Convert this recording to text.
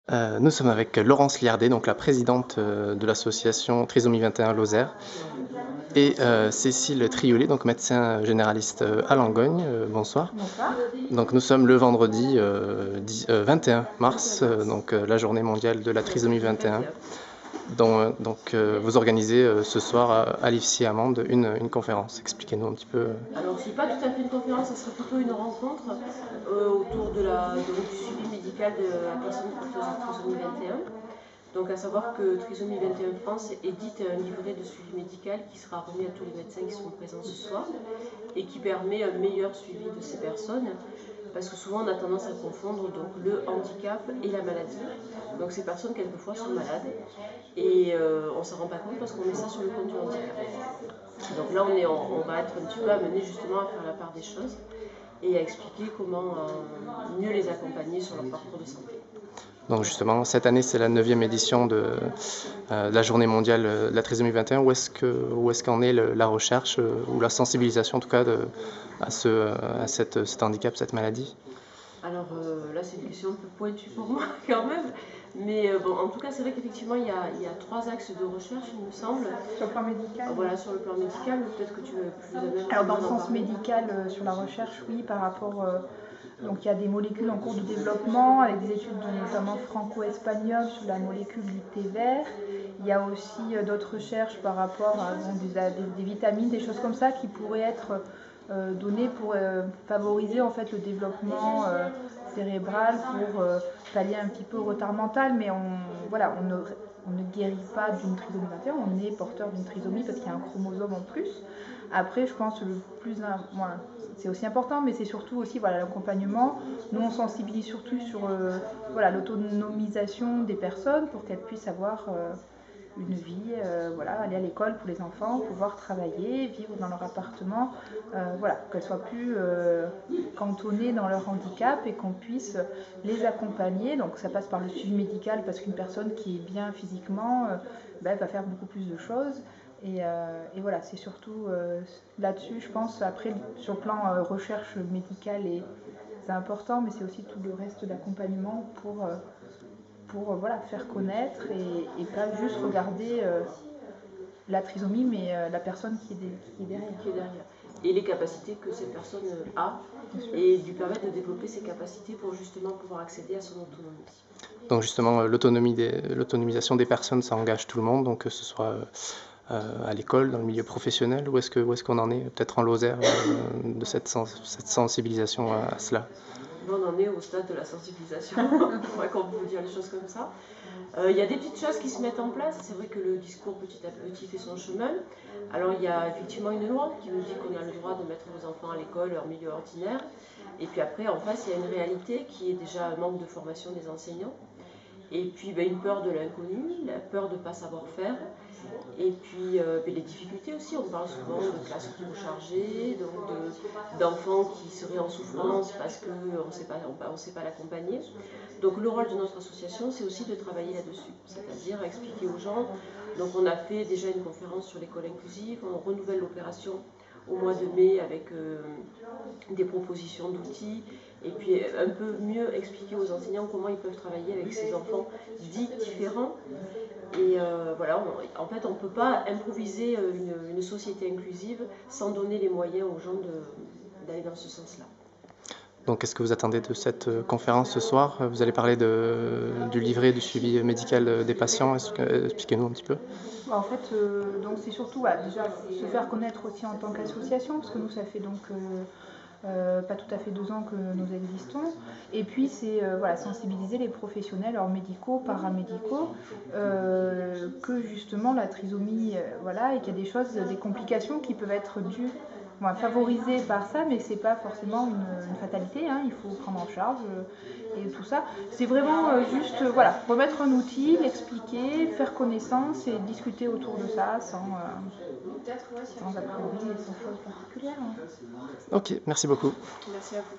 Nous sommes avec Laurence Liardet, donc la présidente de l'association Trisomie 21 Lozère, et Cécile Triolet, donc médecin généraliste à Langogne. Bonsoir. Bonsoir. Donc nous sommes le vendredi 21 mars, donc la journée mondiale de la trisomie 21. Donc vous organisez ce soir à l'IFSI-Amande une conférence. Expliquez-nous un petit peu. Alors, c'est pas tout à fait une conférence, ça serait plutôt une rencontre autour du suivi médical de la personne porteuse de trisomie 21. Donc, à savoir que Trisomie 21 France édite un livret de suivi médical qui sera remis à tous les médecins qui seront présents ce soir et qui permet un meilleur suivi de ces personnes. Parce que souvent on a tendance à confondre donc, le handicap et la maladie. Donc ces personnes quelquefois sont malades et on ne s'en rend pas compte parce qu'on met ça sur le compte du handicap. Donc là on va être un petit peu amené justement à faire la part des choses et à expliquer comment mieux les accompagner sur leur parcours de santé. Donc justement, cette année, c'est la 9e édition de la journée mondiale de la trisomie 21. Où est-ce qu'en est la recherche ou la sensibilisation en tout cas à cet handicap, cette maladie? Alors là, c'est une question un peu pointue pour moi quand même. Mais bon, en tout cas, c'est vrai qu'effectivement, il y a 3 axes de recherche, il me semble. Sur le plan médical? Voilà, sur le plan médical, peut-être que tu veux plus de Alors, dans le sens médical, sur la recherche, oui, par rapport. Donc, il y a des molécules en cours de développement, avec des études notamment franco-espagnoles sur la molécule du thé vert. Il y a aussi d'autres recherches par rapport à des vitamines, des choses comme ça qui pourraient être données pour favoriser en fait le développement cérébral, pour pallier un petit peu au retard mental, mais on ne guérit pas d'une trisomie 21, on est porteur d'une trisomie parce qu'il y a un chromosome en plus. Après, je pense que le plus, voilà, c'est aussi important, mais c'est surtout aussi voilà, l'accompagnement. Nous, on sensibilise surtout sur voilà, l'autonomisation des personnes pour qu'elles puissent avoir une vie, voilà, aller à l'école pour les enfants, pouvoir travailler, vivre dans leur appartement, voilà, qu'elles soient plus cantonnées dans leur handicap et qu'on puisse les accompagner. Donc ça passe par le suivi médical parce qu'une personne qui est bien physiquement va faire beaucoup plus de choses. Et voilà, c'est surtout là-dessus, je pense. Après, sur le plan recherche médicale, c'est important, mais c'est aussi tout le reste d'accompagnement pour voilà, faire connaître et pas juste regarder la trisomie, mais la personne qui est derrière. Et les capacités que cette personne a et lui permettre de développer ses capacités pour justement pouvoir accéder à son autonomie. Donc justement, l'autonomisation des personnes, ça engage tout le monde, donc que ce soit à l'école, dans le milieu professionnel, où est-ce qu'on en est, peut-être en Lozère, de cette sensibilisation à cela? On en est au stade de la sensibilisation, quand on peut dire les choses comme ça. Il y a des petites choses qui se mettent en place. C'est vrai que le discours petit à petit fait son chemin. Alors il y a effectivement une loi qui nous dit qu'on a le droit de mettre nos enfants à l'école en milieu ordinaire. Et puis après, en face, il y a une réalité qui est déjà un manque de formation des enseignants. Et puis une peur de l'inconnu, la peur de ne pas savoir faire. Et puis les difficultés aussi, on parle souvent de classes trop chargées, d'enfants qui seraient en souffrance parce qu'on ne sait pas l'accompagner. Donc le rôle de notre association, c'est aussi de travailler là-dessus, c'est-à-dire expliquer aux gens. Donc on a fait déjà une conférence sur l'école inclusive, on renouvelle l'opération au mois de mai avec des propositions d'outils et puis un peu mieux expliquer aux enseignants comment ils peuvent travailler avec ces enfants dits différents. Et voilà, en fait, on ne peut pas improviser une société inclusive sans donner les moyens aux gens d'aller dans ce sens-là. Donc, qu'est-ce que vous attendez de cette conférence ce soir? Vous allez parler du livret du suivi médical des patients. Expliquez-nous un petit peu. En fait, donc c'est surtout déjà se faire connaître aussi en tant qu'association, parce que nous, ça fait donc pas tout à fait 2 ans que nous existons. Et puis, c'est voilà, sensibiliser les professionnels, hors médicaux, paramédicaux, que justement la trisomie, voilà, et qu'il y a des choses, des complications qui peuvent être dues, favorisées par ça, mais c'est pas forcément une fatalité, hein, il faut prendre en charge et tout ça. C'est vraiment juste voilà, remettre un outil, l'expliquer, faire connaissance et discuter autour de ça sans a priori et sans chose particulière. Hein. Ok, merci beaucoup. Merci à vous.